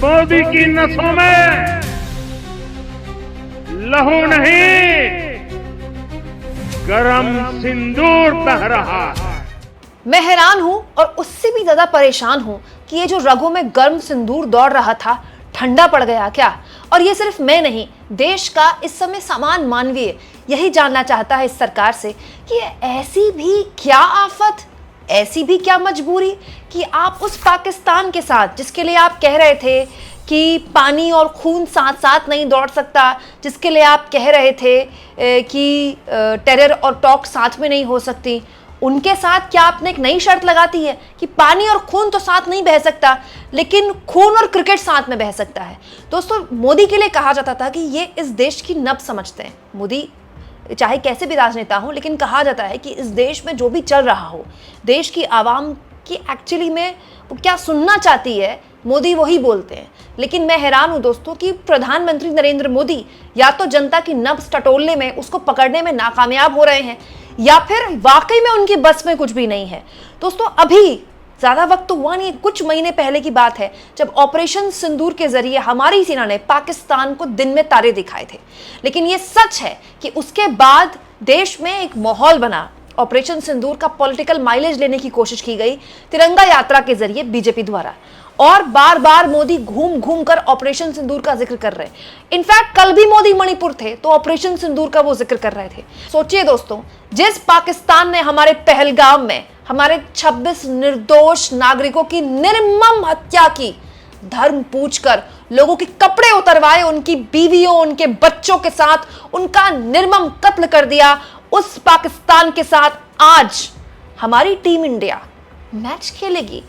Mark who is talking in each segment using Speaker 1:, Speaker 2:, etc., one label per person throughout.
Speaker 1: मोदी की नसों में लहू नहीं, गरम सिंदूर बह रहा है।
Speaker 2: मैं हैरान हूं और उससे भी ज्यादा परेशान हूं कि ये जो रगों में गर्म सिंदूर दौड़ रहा था ठंडा पड़ गया क्या। और ये सिर्फ मैं नहीं, देश का इस समय समान मानवीय यही जानना चाहता है इस सरकार से कि ऐसी भी क्या आफत, ऐसी भी क्या मजबूरी कि आप उस पाकिस्तान के साथ, जिसके लिए आप कह रहे थे कि पानी और खून साथ साथ नहीं दौड़ सकता, जिसके लिए आप कह रहे थे कि टेरर और टॉक साथ में नहीं हो सकती, उनके साथ क्या आपने एक नई शर्त लगाती है कि पानी और खून तो साथ नहीं बह सकता, लेकिन खून और क्रिकेट साथ में बह सकता है। दोस्तों, मोदी के लिए कहा जाता था कि ये इस देश की नब्ज समझते हैं। मोदी चाहे कैसे भी राजनेता हो, लेकिन कहा जाता है कि इस देश में जो भी चल रहा हो, देश की आवाम की एक्चुअली में वो क्या सुनना चाहती है, मोदी वही बोलते हैं। लेकिन मैं हैरान हूं दोस्तों कि प्रधानमंत्री नरेंद्र मोदी या तो जनता की नब्ज टटोलने में, उसको पकड़ने में नाकामयाब हो रहे हैं, या फिर वाकई में उनकी बस में कुछ भी नहीं है। दोस्तों, अभी ज्यादा वक्त तो हुआ नहीं, कुछ महीने पहले की बात है जब ऑपरेशन सिंदूर के जरिए हमारी सेना ने पाकिस्तान को दिन में तारे दिखाए थे। लेकिन यह सच है कि उसके बाद देश में एक माहौल बना, ऑपरेशन सिंदूर का पॉलिटिकल माइलेज लेने की कोशिश की गई तिरंगा यात्रा के जरिए बीजेपी द्वारा, और बार बार मोदी घूम घूम कर ऑपरेशन सिंदूर का जिक्र कर रहे हैं। इनफैक्ट कल भी मोदी मणिपुर थे तो ऑपरेशन सिंदूर का वो जिक्र कर रहे थे। सोचिए दोस्तों, जिस पाकिस्तान ने हमारे पहलगाम में हमारे 26 निर्दोष नागरिकों की निर्मम हत्या की, धर्म पूछकर लोगों के कपड़े उतरवाए, उनकी बीवियों, उनके बच्चों के साथ उनका निर्मम कत्ल कर दिया, उस पाकिस्तान के साथ आज हमारी टीम इंडिया मैच खेलेगी।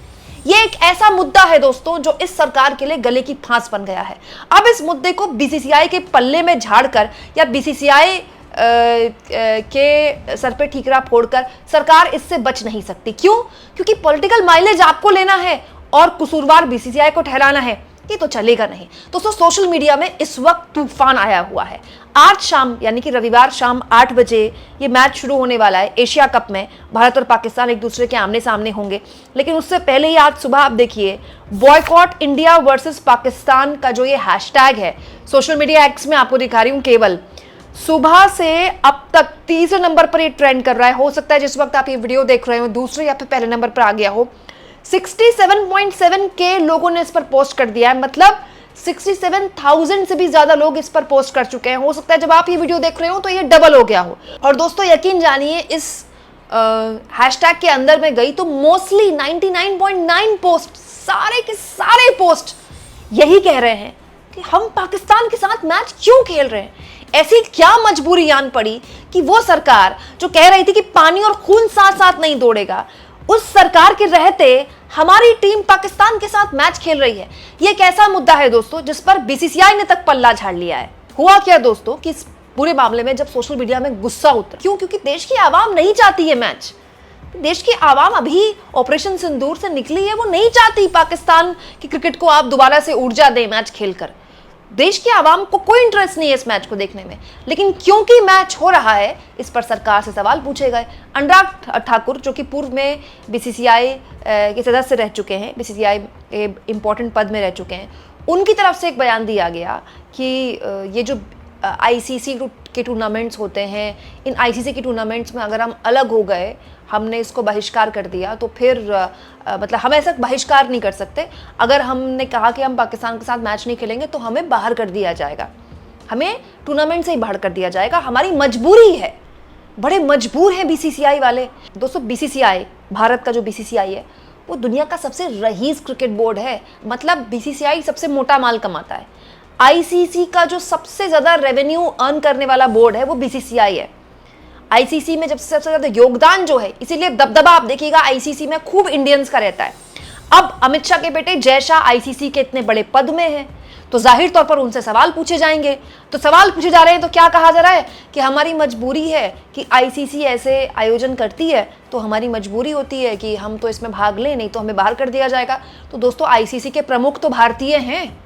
Speaker 2: यह एक ऐसा मुद्दा है दोस्तों जो इस सरकार के लिए गले की फांस बन गया है। अब इस मुद्दे को बीसीसीआई के पल्ले में झाड़कर या बीसीसीआई के सर पे ठीकरा फोड़कर सरकार इससे बच नहीं सकती। क्यों? क्योंकि पॉलिटिकल माइलेज आपको लेना है और कसूरवार बीसीसीआई को ठहराना है, ये तो चलेगा नहीं। दोस्तों, सोशल मीडिया में इस वक्त तूफान आया हुआ है। आज शाम यानी कि रविवार शाम 8 बजे ये मैच शुरू होने वाला है। एशिया कप में भारत और पाकिस्तान एक दूसरे के आमने सामने होंगे। लेकिन उससे पहले ही आज सुबह आप देखिए, बॉयकॉट इंडिया वर्सेस पाकिस्तान का जो ये हैशटैग है सोशल मीडिया एक्स में, आपको दिखा रही हूं, केवल सुबह से अब तक तीसरे नंबर पर ये ट्रेंड कर रहा है। हो सकता है जिस वक्त आप ये वीडियो देख रहे हो दूसरे या फिर पहले नंबर पर आ गया हो। 67.7 के लोगों ने इस पर पोस्ट कर दिया है, मतलब 67,000 से भी ज्यादा लोग इस पर पोस्ट कर चुके हैं। हो सकता है जब आप ये वीडियो देख रहे हो तो ये डबल हो गया हो। और दोस्तों, यकीन जानिए, इस हैशटैग के अंदर में गई तो मोस्टली 99.9 पोस्ट, सारे के सारे पोस्ट यही कह रहे हैं कि हम पाकिस्तान के साथ मैच क्यों खेल रहे हैं। ऐसी क्या मजबूरी आन पड़ी कि वो सरकार जो कह रही थी कि पानी और खून साथ साथ नहीं दौड़ेगा, उस सरकार के रहते हमारी टीम पाकिस्तान के साथ मैच खेल रही है। यह एक ऐसा मुद्दा है दोस्तों जिस पर बीसीसीआई ने तक पल्ला झाड़ लिया है। हुआ क्या दोस्तों कि इस पूरे मामले में जब सोशल मीडिया में गुस्सा उतरा, क्यों? क्योंकि देश की आवाम नहीं चाहती है मैच। देश की आवाम अभी ऑपरेशन सिंदूर से निकली है, वो नहीं चाहती पाकिस्तान की क्रिकेट को आप दोबारा से ऊर्जा दें मैच खेलकर। देश की आवाम को कोई इंटरेस्ट नहीं है इस मैच को देखने में। लेकिन क्योंकि मैच हो रहा है, इस पर सरकार से सवाल पूछे गए। अनुराग ठाकुर, जो कि पूर्व में बीसीसीआई के सदस्य रह चुके हैं, बीसीसीआई के इंपॉर्टेंट पद में रह चुके हैं, उनकी तरफ से एक बयान दिया गया कि ये जो आईसीसी के टूर्नामेंट्स होते हैं, इन आईसीसी के टूर्नामेंट्स में अगर हम अलग हो गए, हमने इसको बहिष्कार कर दिया, तो फिर मतलब हम ऐसा बहिष्कार नहीं कर सकते। अगर हमने कहा कि हम पाकिस्तान के साथ मैच नहीं खेलेंगे तो हमें बाहर कर दिया जाएगा, हमें टूर्नामेंट से ही बाहर कर दिया जाएगा, हमारी मजबूरी है। बड़े मजबूर हैं बीसीसीआई वाले। दोस्तों, बीसीसीआई, भारत का जो बीसीसीआई है, वो दुनिया का सबसे रईस क्रिकेट बोर्ड है। मतलब बीसीसीआई सबसे मोटा माल कमाता है। आईसीसी का जो सबसे ज्यादा रेवेन्यू अर्न करने वाला बोर्ड है वो बीसीसीआई है। आईसीसी में जब सबसे ज्यादा योगदान जो है, इसीलिए दबदबा आप देखिएगा आईसीसी में खूब इंडियंस का रहता है। अब अमित शाह के बेटे जय शाह आईसीसी के इतने बड़े पद में हैं, तो जाहिर तौर पर उनसे सवाल पूछे जाएंगे। तो सवाल पूछे जा रहे हैं तो क्या कहा जा रहा है कि हमारी मजबूरी है कि आईसीसी ऐसे आयोजन करती है, तो हमारी मजबूरी होती है कि हम तो इसमें भाग लें, नहीं तो हमें बाहर कर दिया जाएगा। तो दोस्तों, आईसीसी के प्रमुख तो भारतीय हैं।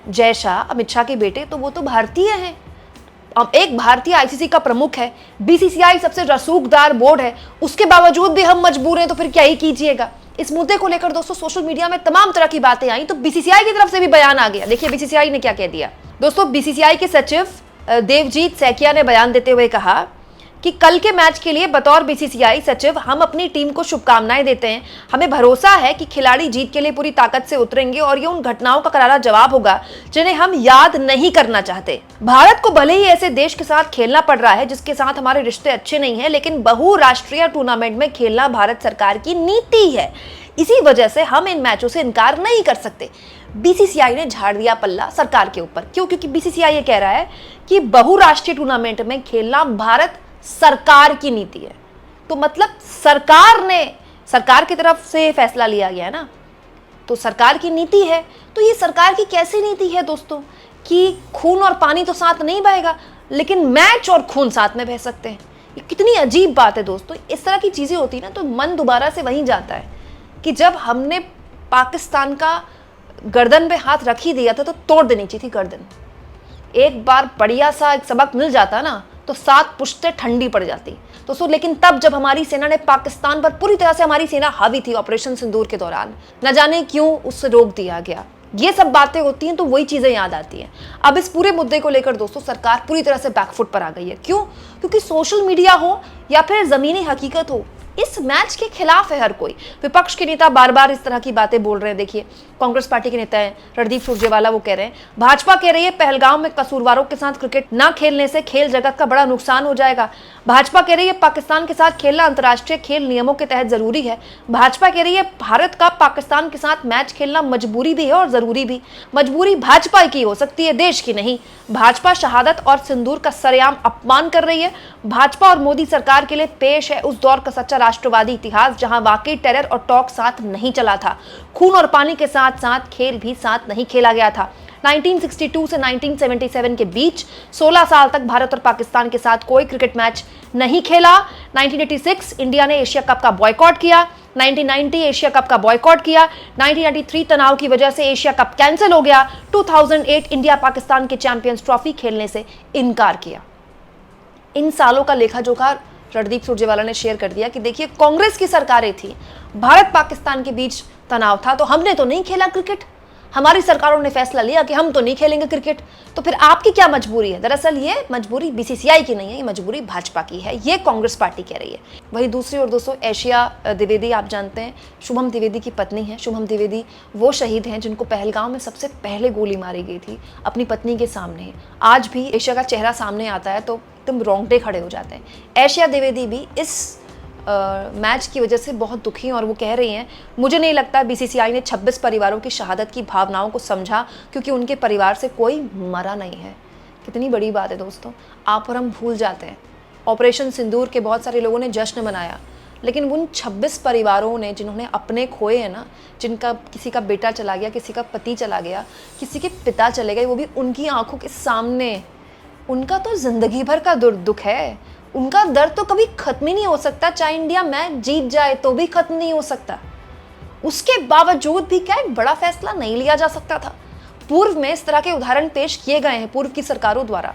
Speaker 2: जय शाह, अमित शाह के बेटे, तो वो तो भारतीय हैं। अब एक भारतीय आईसीसी का प्रमुख है, बीसीसीआई सबसे रसूखदार बोर्ड है, उसके बावजूद भी हम मजबूर हैं, तो फिर क्या ही कीजिएगा। इस मुद्दे को लेकर दोस्तों सोशल मीडिया में तमाम तरह की बातें आई, तो बीसीसीआई की तरफ से भी बयान आ गया। देखिए बीसीसीआई ने क्या कह दिया दोस्तों। बीसीसीआई के सचिव देवजीत सैकिया ने बयान देते हुए कहा कि कल के मैच के लिए बतौर बीसीसीआई सचिव हम अपनी टीम को शुभकामनाएं देते हैं। हमें भरोसा है कि खिलाड़ी जीत के लिए पूरी ताकत से उतरेंगे और ये उन घटनाओं का करारा जवाब होगा जिन्हें हम याद नहीं करना चाहते। भारत को भले ही ऐसे देश के साथ खेलना पड़ रहा है जिसके साथ हमारे रिश्ते अच्छे नहीं है, लेकिन बहुराष्ट्रीय टूर्नामेंट में खेलना भारत सरकार की नीति है। इसी वजह से हम इन मैचों से इनकार नहीं कर सकते। बीसीसीआई ने झाड़ दिया पल्ला सरकार के ऊपर। क्यों? क्योंकि बीसीसीआई ये कह रहा है कि बहुराष्ट्रीय टूर्नामेंट में खेलना भारत सरकार की नीति है। तो मतलब सरकार की तरफ से फैसला लिया गया है ना, तो सरकार की नीति है। तो ये सरकार की कैसी नीति है दोस्तों कि खून और पानी तो साथ नहीं बहेगा, लेकिन मैच और खून साथ में बह सकते हैं। ये कितनी अजीब बात है दोस्तों। इस तरह की चीजें होती है ना तो मन दोबारा से वहीं जाता है कि जब हमने पाकिस्तान का गर्दन पे हाथ रख ही दिया था तो तोड़ देनी चाहिए थी गर्दन। एक बार बढ़िया सा एक सबक मिल जाता ना तो 7 पुश्तें ठंडी पड़ जाती दोस्तों। लेकिन तब जब हमारी सेना ने पाकिस्तान पर पूरी तरह से, हमारी सेना हावी थी ऑपरेशन सिंदूर के दौरान, न जाने क्यों उससे रोक दिया गया। ये सब बातें होती हैं तो वही चीजें याद आती हैं। अब इस पूरे मुद्दे को लेकर दोस्तों सरकार पूरी तरह से बैकफुट पर आ गई है। क्यों? क्योंकि सोशल मीडिया हो या फिर जमीनी हकीकत हो, इस मैच के खिलाफ है हर कोई। विपक्ष के नेता बार बार इस तरह की बातें बोल रहे हैं। देखिए कांग्रेस पार्टी के नेता हैं रणदीप सुरजेवाला, वो कह रहे हैं भाजपा कह रही है पहलगाम में कसूरवारों के साथ क्रिकेट ना खेलने से खेल जगत का बड़ा नुकसान हो जाएगा। भाजपा कह रही है पाकिस्तान के साथ खेलना अंतर्राष्ट्रीय खेल नियमों के तहत जरूरी है। भाजपा कह रही है भारत का पाकिस्तान के साथ मैच खेलना मजबूरी भी है और जरूरी भी। मजबूरी भाजपा की हो सकती है, देश की नहीं। भाजपा शहादत और सिंदूर का सरेआम अपमान कर रही है। भाजपा और मोदी सरकार के लिए पेश है उस दौर का सच्चा राष्ट्रवादी इतिहास जहां वाकई टेरर और टॉक साथ नहीं चला था। खून और पानी के साथ साथ खेल भी साथ नहीं खेला गया था। 1962 से 1977 के बीच 16 साल तक भारत और पाकिस्तान के साथ कोई क्रिकेट मैच नहीं खेला। 1986 इंडिया ने एशिया कप का बॉयकॉट किया। 1990 एशिया कप का बॉयकॉट किया। 1993 तनाव की वजह से एशिया कप कैंसिल हो गया। 2008 इंडिया पाकिस्तान के चैंपियंस ट्रॉफी खेलने से इनकार किया। इन सालों का लेखा जोखा रणदीप सुरजेवाला ने शेयर कर दिया कि देखिए कांग्रेस की सरकारें थी, भारत पाकिस्तान के बीच तनाव था, तो हमने तो नहीं खेला क्रिकेट। हमारी सरकारों ने फैसला लिया कि हम तो नहीं खेलेंगे क्रिकेट। तो फिर आपकी क्या मजबूरी है? दरअसल ये मजबूरी बीसीसीआई की नहीं है, ये मजबूरी भाजपा की है, ये कांग्रेस पार्टी कह रही है। वहीं दूसरी ओर दोस्तों एशिया द्विवेदी, आप जानते हैं शुभम द्विवेदी की पत्नी है। शुभम द्विवेदी वो शहीद हैं जिनको पहलगाम में सबसे पहले गोली मारी गई थी अपनी पत्नी के सामने। आज भी एशिया का चेहरा सामने आता है तो एकदम रोंगटे खड़े हो जाते हैं। एशिया द्विवेदी भी इस मैच की वजह से बहुत दुखी हैं और वो कह रही हैं मुझे नहीं लगता बीसीसीआई ने 26 परिवारों की शहादत की भावनाओं को समझा क्योंकि उनके परिवार से कोई मरा नहीं है। कितनी बड़ी बात है दोस्तों, आप और हम भूल जाते हैं। ऑपरेशन सिंदूर के बहुत सारे लोगों ने जश्न मनाया, लेकिन उन 26 परिवारों ने जिन्होंने अपने खोए हैं ना, जिनका किसी का बेटा चला गया, किसी का पति चला गया, किसी के पिता चले गए, वो भी उनकी आंखों के सामने, उनका तो जिंदगी भर का दुख है। उनका दर्द तो कभी खत्म ही नहीं हो सकता, चाहे इंडिया मैच जीत जाए तो भी खत्म नहीं हो सकता। उसके बावजूद भी क्या एक बड़ा फैसला नहीं लिया जा सकता था? पूर्व में इस तरह के उदाहरण पेश किए गए हैं पूर्व की सरकारों द्वारा,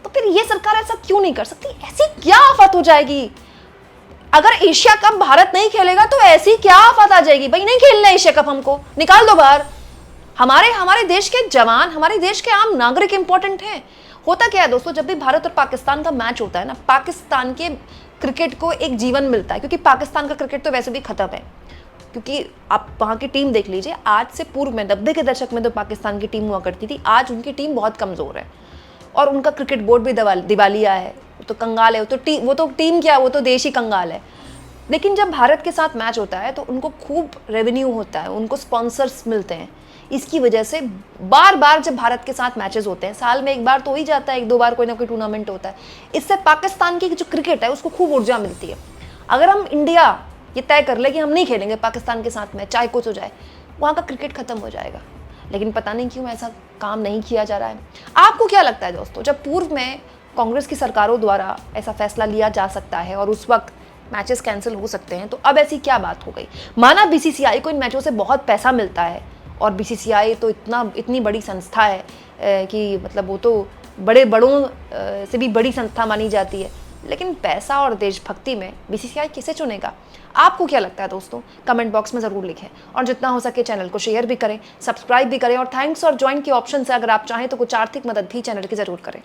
Speaker 2: तो फिर ये सरकार ऐसा क्यों नहीं कर सकती? ऐसी क्या आफत हो जाएगी? अगर एशिया कप भारत नहीं खेलेगा तो ऐसी क्या आफत आ जाएगी? भाई नहीं खेलना एशिया कप, हमको निकाल दो बाहर। हमारे देश के जवान, हमारे देश के आम नागरिक इंपॉर्टेंट हैं। होता क्या है दोस्तों, जब भी भारत और पाकिस्तान का मैच होता है ना, पाकिस्तान के क्रिकेट को एक जीवन मिलता है, क्योंकि पाकिस्तान का क्रिकेट तो वैसे भी खत्म है। क्योंकि आप वहाँ की टीम देख लीजिए, आज से पूर्व में 90 के दशक में तो पाकिस्तान की टीम हुआ करती थी, आज उनकी टीम बहुत कमज़ोर है और उनका क्रिकेट बोर्ड भी दिवालिया है। वो तो कंगाल है, वो तो टीम क्या, वो तो देश ही कंगाल है। लेकिन जब भारत के साथ मैच होता है तो उनको खूब रेवेन्यू होता है, उनको स्पॉन्सर्स मिलते हैं। इसकी वजह से बार बार जब भारत के साथ मैचेस होते हैं, साल में एक बार तो हो ही जाता है, 1-2 बार कोई ना कोई टूर्नामेंट होता है, इससे पाकिस्तान की जो क्रिकेट है उसको खूब ऊर्जा मिलती है। अगर हम इंडिया ये तय कर ले कि हम नहीं खेलेंगे पाकिस्तान के साथ मैच, चाहे कुछ हो जाए, वहाँ का क्रिकेट खत्म हो जाएगा। लेकिन पता नहीं क्यों ऐसा काम नहीं किया जा रहा है। आपको क्या लगता है दोस्तों, जब पूर्व में कांग्रेस की सरकारों द्वारा ऐसा फैसला लिया जा सकता है और उस वक्त मैचेस कैंसिल हो सकते हैं, तो अब ऐसी क्या बात हो गई? माना बीसीसीआई को इन मैचों से बहुत पैसा मिलता है और बीसीसीआई तो इतनी बड़ी संस्था है कि मतलब वो तो बड़ों से भी बड़ी संस्था मानी जाती है, लेकिन पैसा और देशभक्ति में बीसीसीआई किसे चुनेगा? आपको क्या लगता है दोस्तों? कमेंट बॉक्स में ज़रूर लिखें और जितना हो सके चैनल को शेयर भी करें, सब्सक्राइब भी करें और थैंक्स और ज्वाइन के ऑप्शन से अगर आप चाहें तो कुछ आर्थिक मदद भी चैनल की ज़रूर करें।